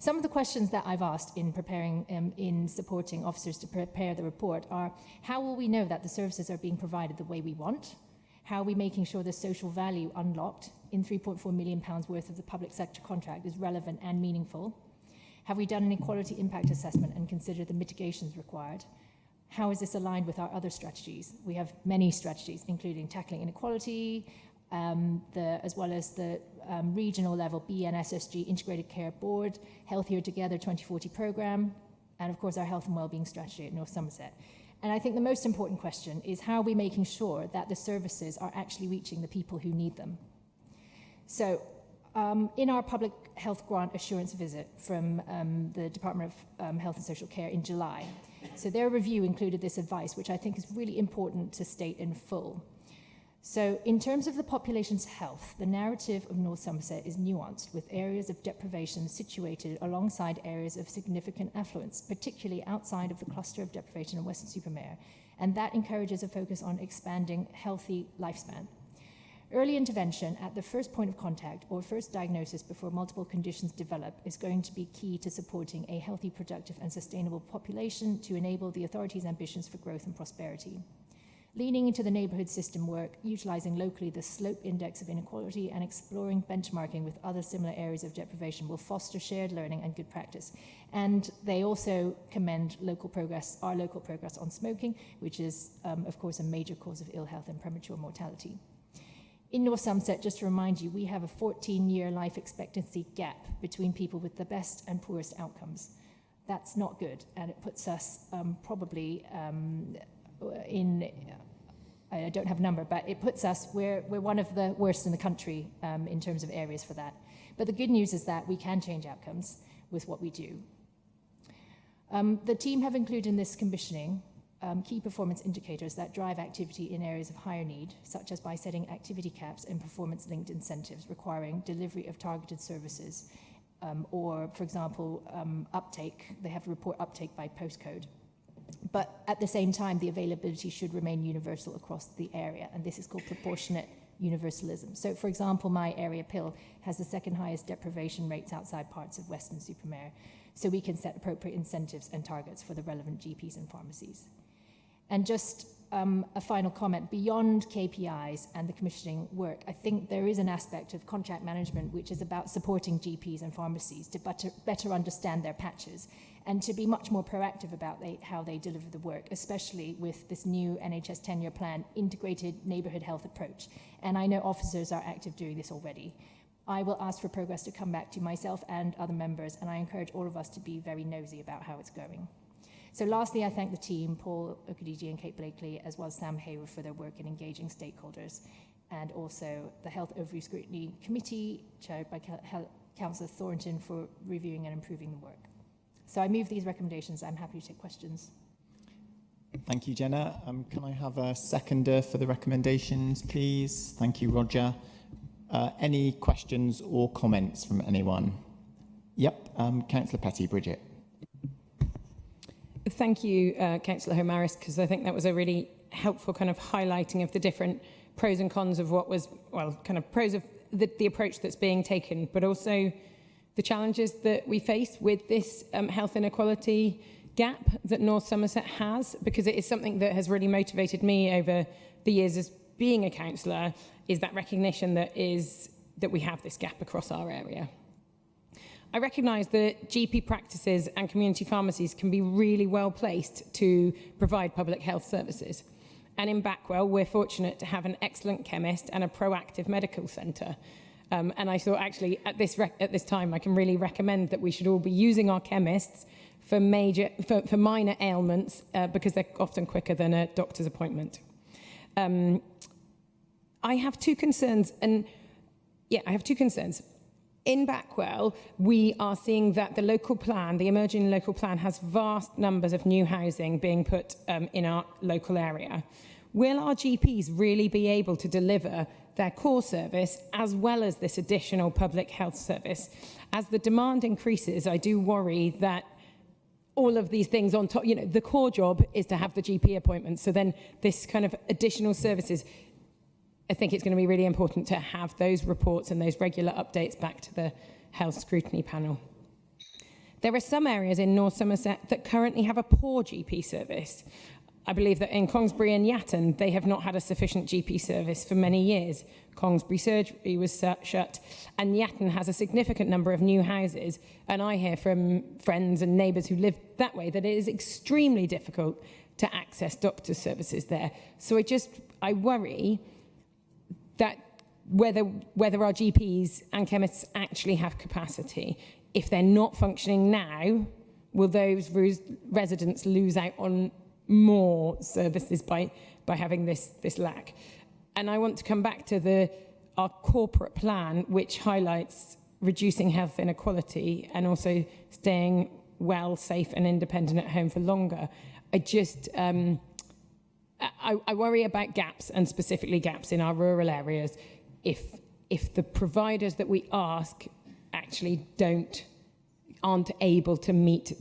Some of the questions that I've asked in preparing, in supporting officers to prepare the report are, how will we know that the services are being provided the way we want? How are we making sure the social value unlocked in £3.4 million worth of the public sector contract is relevant and meaningful? Have we done an equality impact assessment and considered the mitigations required? How is this aligned with our other strategies? We have many strategies, including tackling inequality, as well as the regional level BNSSG Integrated Care Board, Healthier Together 2040 programme, and of course our health and wellbeing strategy at North Somerset. And I think the most important question is, how are we making sure that the services are actually reaching the people who need them? So in our public health grant assurance visit from the Department of Health and Social Care in July, so their review included this advice, which I think is really important to state in full. So in terms of the population's health, the narrative of North Somerset is nuanced, with areas of deprivation situated alongside areas of significant affluence, particularly outside of the cluster of deprivation in Weston-super-Mare, and that encourages a focus on expanding healthy lifespan. Early intervention at the first point of contact or first diagnosis before multiple conditions develop is going to be key to supporting a healthy, productive and sustainable population to enable the authorities' ambitions for growth and prosperity. Leaning into the neighbourhood system work, utilising locally the slope index of inequality and exploring benchmarking with other similar areas of deprivation will foster shared learning and good practice. And they also commend local progress, our local progress on smoking, which is, of course, a major cause of ill health and premature mortality. In North Somerset, just to remind you, we have a 14-year life expectancy gap between people with the best and poorest outcomes. That's not good, and it puts us probably in, I don't have a number, but it puts us, we're one of the worst in the country in terms of areas for that. But the good news is that we can change outcomes with what we do. The team have included in this commissioning key performance indicators that drive activity in areas of higher need, such as by setting activity caps and performance-linked incentives requiring delivery of targeted services, or, for example, uptake. They have to report uptake by postcode. But at the same time, the availability should remain universal across the area, and this is called proportionate universalism. So, for example, my area, Pill, has the second highest deprivation rates outside parts of Weston-super-Mare, so we can set appropriate incentives and targets for the relevant GPs and pharmacies. And just a final comment, beyond KPIs and the commissioning work, I think there is an aspect of contract management which is about supporting GPs and pharmacies to better understand their patches and to be much more proactive about how they deliver the work, especially with this new NHS 10-year plan integrated neighbourhood health approach. And I know officers are active doing this already. I will ask for progress to come back to myself and other members, and I encourage all of us to be very nosy about how it's going. So lastly, I thank the team, Paul Okudiji and Kate Blakely, as well as Sam Hayward for their work in engaging stakeholders, and also the Health Overview Scrutiny Committee, chaired by Councillor Thornton, for reviewing and improving the work. So I move these recommendations. I'm happy to take questions. Thank you, Jenna. Can I have a seconder for the recommendations, please? Thank you, Roger. Any questions or comments from anyone? Yep, Councillor Petty, Bridget. Thank you, Councillor Homaris, because I think that was a really helpful kind of highlighting of the different pros and cons of what was, well, kind of pros of the approach that's being taken, but also the challenges that we face with this health inequality gap that North Somerset has, because it is something that has really motivated me over the years as being a councillor, that recognition that we have this gap across our area. I recognise that GP practices and community pharmacies can be really well placed to provide public health services. And in Backwell, we're fortunate to have an excellent chemist and a proactive medical centre. And I thought, actually, at this time, I can really recommend that we should all be using our chemists for minor ailments because they're often quicker than a doctor's appointment. I have two concerns, In Backwell, we are seeing that the local plan, the emerging local plan, has vast numbers of new housing being put in our local area. Will our GPs really be able to deliver their core service as well as this additional public health service? As the demand increases, I do worry that all of these things on top, the core job is to have the GP appointment. So then this kind of additional services, I think it's going to be really important to have those reports and those regular updates back to the Health Scrutiny Panel. There are some areas in North Somerset that currently have a poor GP service. I believe that in Congsbury and Yatton, they have not had a sufficient GP service for many years. Congsbury surgery was shut, and Yatton has a significant number of new houses. And I hear from friends and neighbours who live that way that it is extremely difficult to access doctor's services there. So I worry that whether our GPs and chemists actually have capacity. If they're not functioning now, will those residents lose out on more services by having this lack? And I want to come back to our corporate plan, which highlights reducing health inequality and also staying well, safe and independent at home for longer. I worry about gaps, and specifically gaps in our rural areas, if the providers that we ask actually aren't able to meet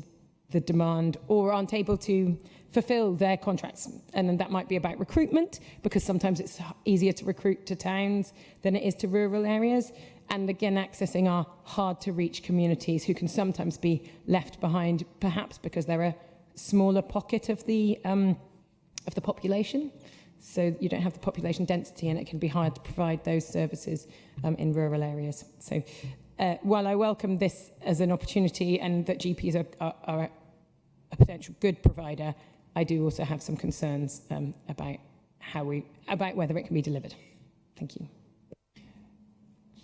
the demand or aren't able to fulfill their contracts. And then that might be about recruitment, because sometimes it's easier to recruit to towns than it is to rural areas. And again, accessing our hard to reach communities who can sometimes be left behind, perhaps because they're a smaller pocket of the population. So you don't have the population density, and it can be hard to provide those services in rural areas. So while I welcome this as an opportunity and that GPs are a potential good provider, I do also have some concerns about whether it can be delivered. Thank you.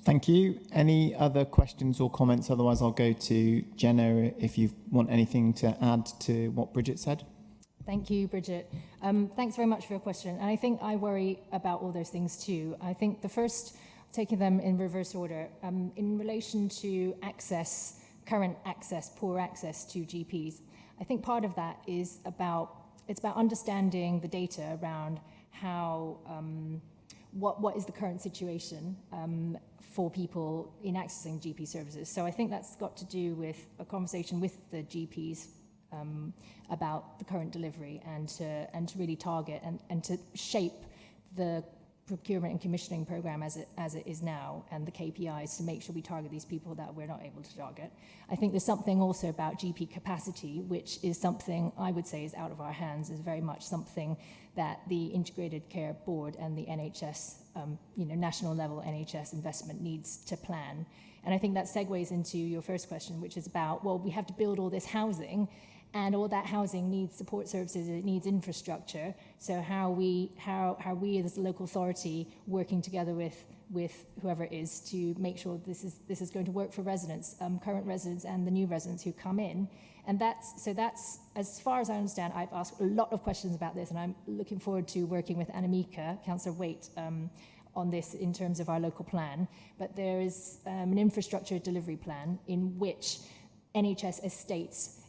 Thank you. Any other questions or comments? Otherwise, I'll go to Jenna if you want anything to add to what Bridget said. Thank you, Bridget. Thanks very much for your question. And I think I worry about all those things too. I think the first, taking them in reverse order, in relation to access, current access, poor access to GPs, I think part of that is about understanding the data around how, what is the current situation for people in accessing GP services. So I think that's got to do with a conversation with the GPs about the current delivery and to really target and to shape the procurement and commissioning program as it is now, and the KPIs to make sure we target these people that we're not able to target. I think there's something also about GP capacity, which is something I would say is out of our hands, is very much something that the Integrated Care Board and the NHS, national level NHS investment needs to plan. And I think that segues into your first question, which is about, well, we have to build all this housing, and all that housing needs support services, it needs infrastructure. So how we as a local authority working together with whoever it is to make sure this is going to work for residents, current residents and the new residents who come in. And that's as far as I understand, I've asked a lot of questions about this, and I'm looking forward to working with Annemieke, Councillor Waite, on this in terms of our local plan. But there is an infrastructure delivery plan in which NHS estates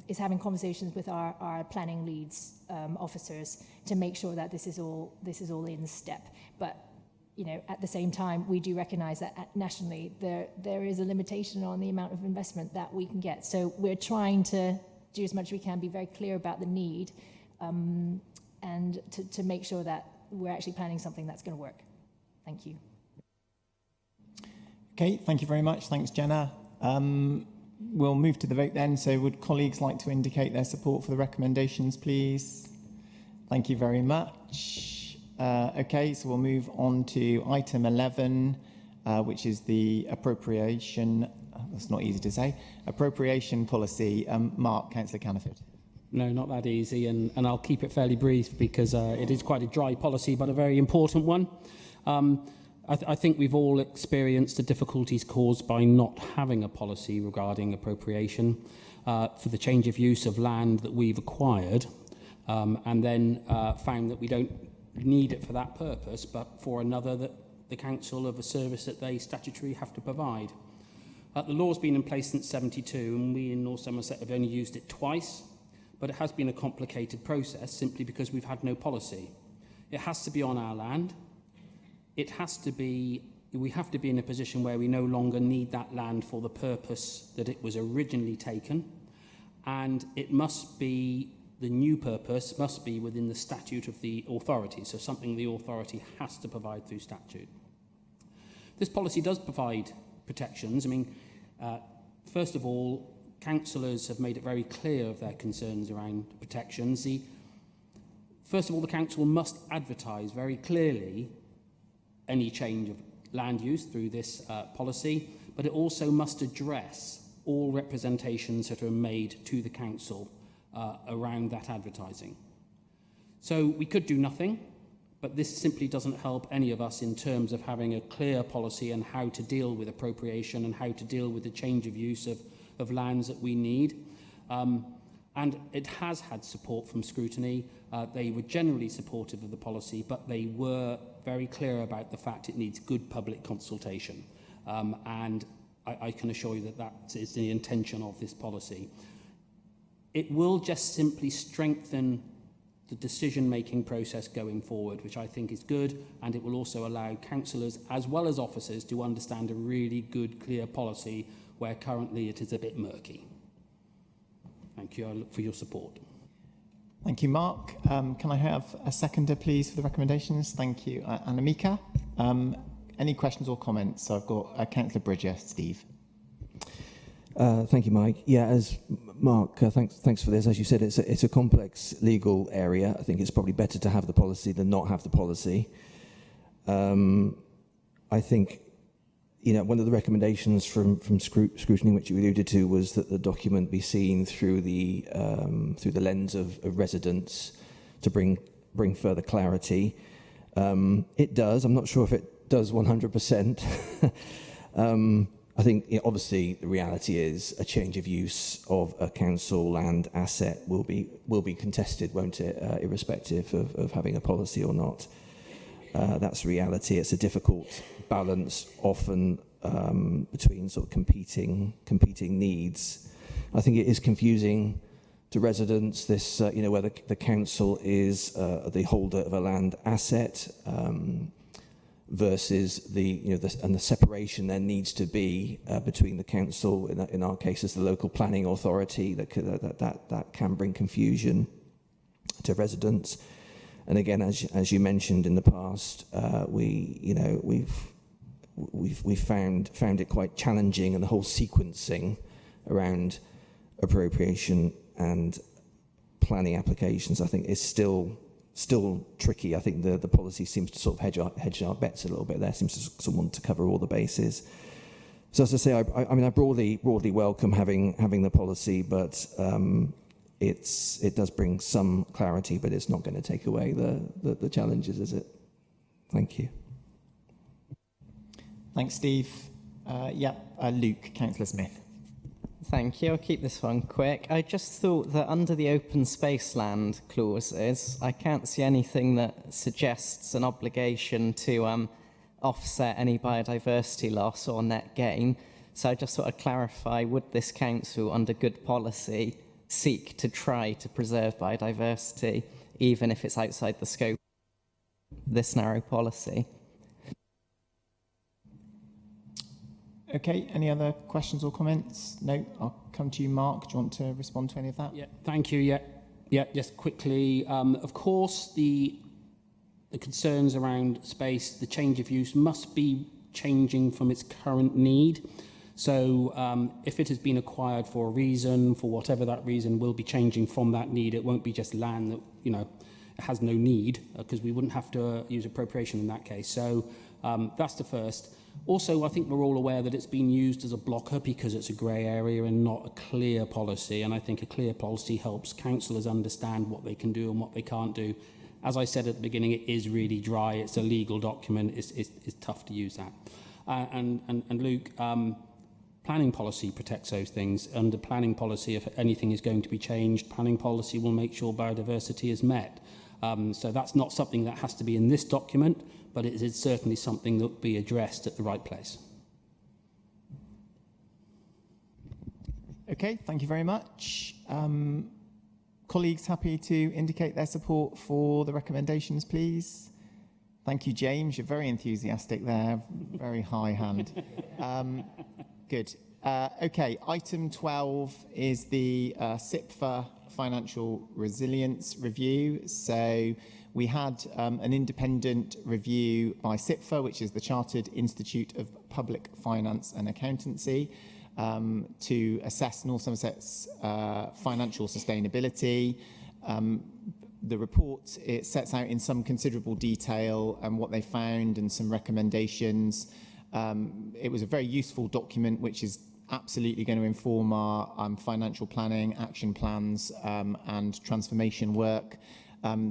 is having conversations with our planning leads officers to make sure that this is all in step. But at the same time, we do recognise that nationally there is a limitation on the amount of investment that we can get. So we're trying to do as much as we can, be very clear about the need, and to make sure that we're actually planning something that's going to work. Thank you. Okay, thank you very much. Thanks, Jenna. We'll move to the vote then. So would colleagues like to indicate their support for the recommendations, please? Thank you very much. Okay, so we'll move on to item 11, which is the appropriation. That's not easy to say. Appropriation policy. Mark, Councillor Caniford. No, not that easy, and I'll keep it fairly brief because it is quite a dry policy, but a very important one. I think we've all experienced the difficulties caused by not having a policy regarding appropriation for the change of use of land that we've acquired, and then found that we don't need it for that purpose, but for another that the council of a service that they statutorily have to provide. The law's been in place since 72, and we in North Somerset have only used it twice, but it has been a complicated process simply because we've had no policy. It has to be on our land. We have to be in a position where we no longer need that land for the purpose that it was originally taken, and it must be, the new purpose must be within the statute of the authority, so something the authority has to provide through statute. This policy does provide protections. I mean, first of all, councillors have made it very clear of their concerns around protections. First of all, the council must advertise very clearly any change of land use through this policy, but it also must address all representations that are made to the council around that advertising. So we could do nothing, but this simply doesn't help any of us in terms of having a clear policy on how to deal with appropriation and how to deal with the change of use of lands that we need. And it has had support from scrutiny. They were generally supportive of the policy, but they were very clear about the fact it needs good public consultation. And I can assure you that that is the intention of this policy. It will just simply strengthen the decision-making process going forward, which I think is good, and it will also allow councillors as well as officers to understand a really good, clear policy where currently it is a bit murky. Thank you. I look for your support. Thank you, Mark. Can I have a seconder, please, for the recommendations? Thank you. Anamika, any questions or comments? So I've got Councillor Bridger, Steve. Thank you, Mike. Yeah, as Mark, thanks for this. As you said, it's a complex legal area. I think it's probably better to have the policy than not have the policy. I think, you know, one of the recommendations from scrutiny, which you alluded to, was that the document be seen through the lens of residents to bring further clarity. It does. I'm not sure if it does 100%. I think, you know, obviously the reality is a change of use of a council land asset will be contested, won't it? Irrespective of having a policy or not. That's the reality. It's a difficult balance, often between sort of competing needs. I think it is confusing to residents. This, you know, whether the council is the holder of a land asset versus the separation there needs to be between the council, in our case, as the local planning authority. That can bring confusion to residents. And again, as you mentioned in the past, we've found it quite challenging, and the whole sequencing around appropriation and planning applications, I think, is still tricky. I think the policy seems to sort of hedge our bets a little bit. There seems to someone to cover all the bases. So as I say, I mean, I broadly welcome having the policy, but it does bring some clarity, but it's not going to take away the challenges, is it? Thank you. Thanks, Steve. Luke, Councillor Smith. Thank you. I'll keep this one quick. I just thought that under the open space land clauses, I can't see anything that suggests an obligation to offset any biodiversity loss or net gain. So I just sort of clarify, would this council, under good policy, seek to try to preserve biodiversity, even if it's outside the scope of this narrow policy? Okay, any other questions or comments? No, I'll come to you, Mark. Do you want to respond to any of that? Yeah, thank you. Yeah, just quickly. Of course, the concerns around space, the change of use must be changing from its current need. So if it has been acquired for a reason, for whatever that reason, will be changing from that need. It won't be just land that, you know, has no need, because we wouldn't have to use appropriation in that case. So that's the first. Also, I think we're all aware that it's been used as a blocker because it's a grey area and not a clear policy. And I think a clear policy helps councillors understand what they can do and what they can't do. As I said at the beginning, it is really dry. It's a legal document. It's tough to use that. And Luke, planning policy protects those things. Under planning policy, if anything is going to be changed, planning policy will make sure biodiversity is met. So that's not something that has to be in this document, but it is certainly something that will be addressed at the right place. Okay, thank you very much. Colleagues happy to indicate their support for the recommendations, please? Thank you, James. You're very enthusiastic there. Very high hand. Good. Okay, item 12 is the SIPFA financial resilience review. So we had an independent review by SIPFA, which is the Chartered Institute of Public Finance and Accountancy, to assess North Somerset's financial sustainability. The report, it sets out in some considerable detail what they found and some recommendations. It was a very useful document which is absolutely going to inform our financial planning, action plans and transformation work.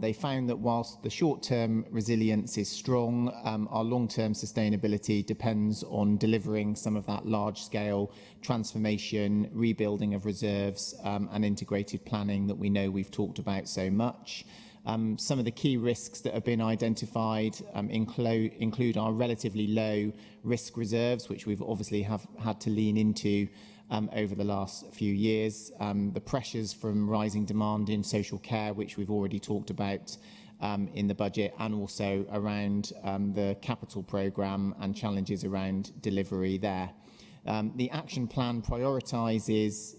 They found that whilst the short-term resilience is strong, our long-term sustainability depends on delivering some of that large-scale transformation, rebuilding of reserves and integrated planning that we know we've talked about so much. Some of the key risks that have been identified include our relatively low risk reserves, which we've obviously had to lean into over the last few years. The pressures from rising demand in social care, which we've already talked about in the budget, and also around the capital programme and challenges around delivery there. The action plan prioritises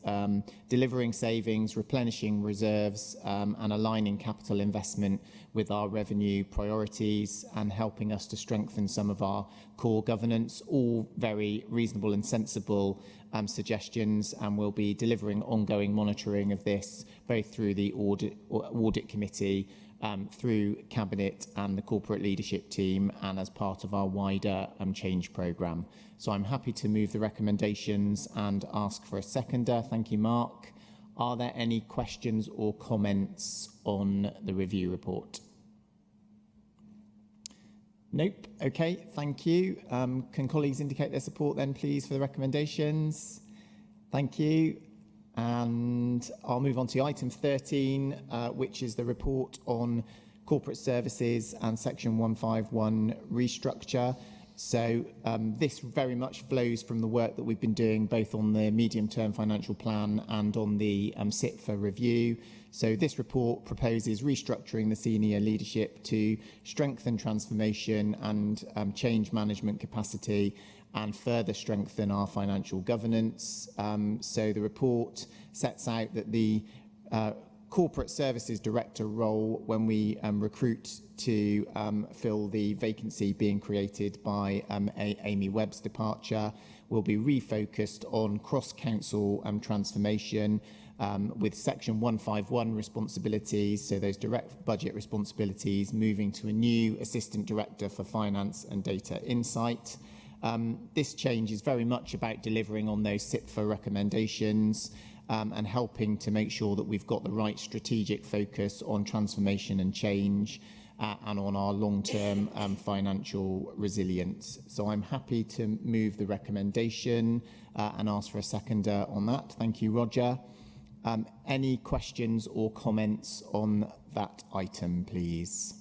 delivering savings, replenishing reserves and aligning capital investment with our revenue priorities and helping us to strengthen some of our core governance, all very reasonable and sensible suggestions, and we'll be delivering ongoing monitoring of this both through the audit committee, through Cabinet and the corporate leadership team, and as part of our wider change programme. So I'm happy to move the recommendations and ask for a seconder. Thank you, Mark. Are there any questions or comments on the review report? Nope. Okay, thank you. Can colleagues indicate their support then, please, for the recommendations? Thank you. And I'll move on to item 13, which is the report on corporate services and section 151 restructure. So this very much flows from the work that we've been doing both on the medium-term financial plan and on the SIPFA review. So this report proposes restructuring the senior leadership to strengthen transformation and change management capacity and further strengthen our financial governance. So the report sets out that the corporate services director role, when we recruit to fill the vacancy being created by Amy Webb's departure, will be refocused on cross-council transformation with section 151 responsibilities, so those direct budget responsibilities, moving to a new assistant director for finance and data insight. This change is very much about delivering on those SIPFA recommendations and helping to make sure that we've got the right strategic focus on transformation and change and on our long-term financial resilience. So I'm happy to move the recommendation and ask for a seconder on that. Thank you, Roger. Any questions or comments on that item, please?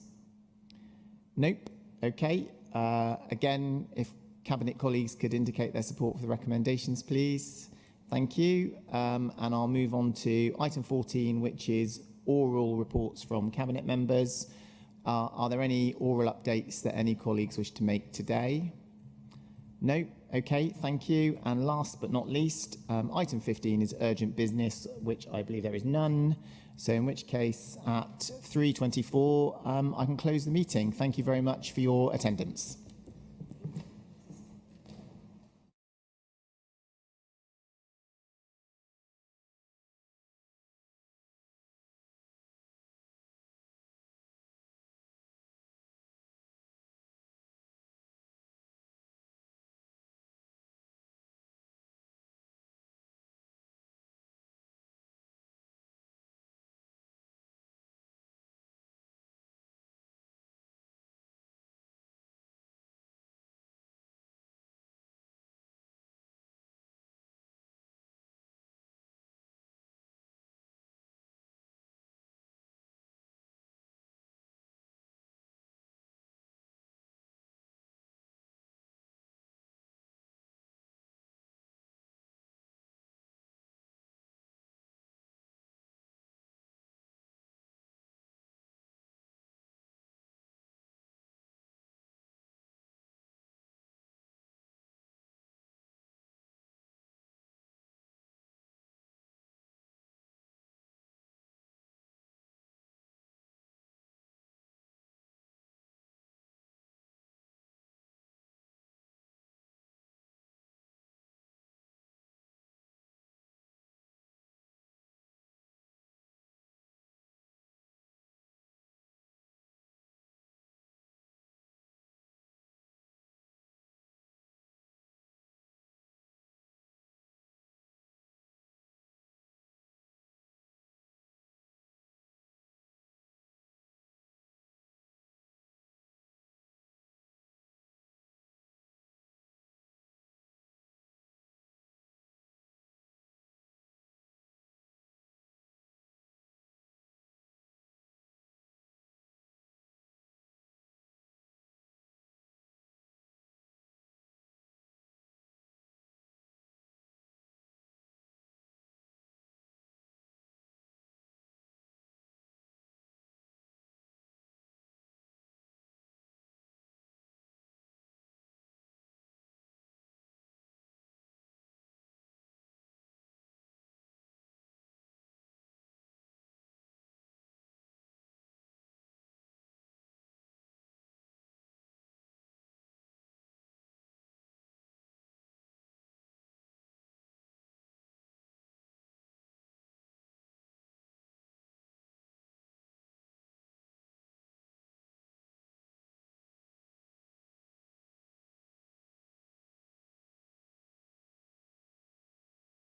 Nope. Okay. Again, if Cabinet colleagues could indicate their support for the recommendations, please. Thank you. And I'll move on to item 14, which is oral reports from Cabinet members. Are there any oral updates that any colleagues wish to make today? No? Okay, thank you. And last but not least, item 15 is urgent business, which I believe there is none. So in which case, at 3:24, I can close the meeting. Thank you very much for your attendance.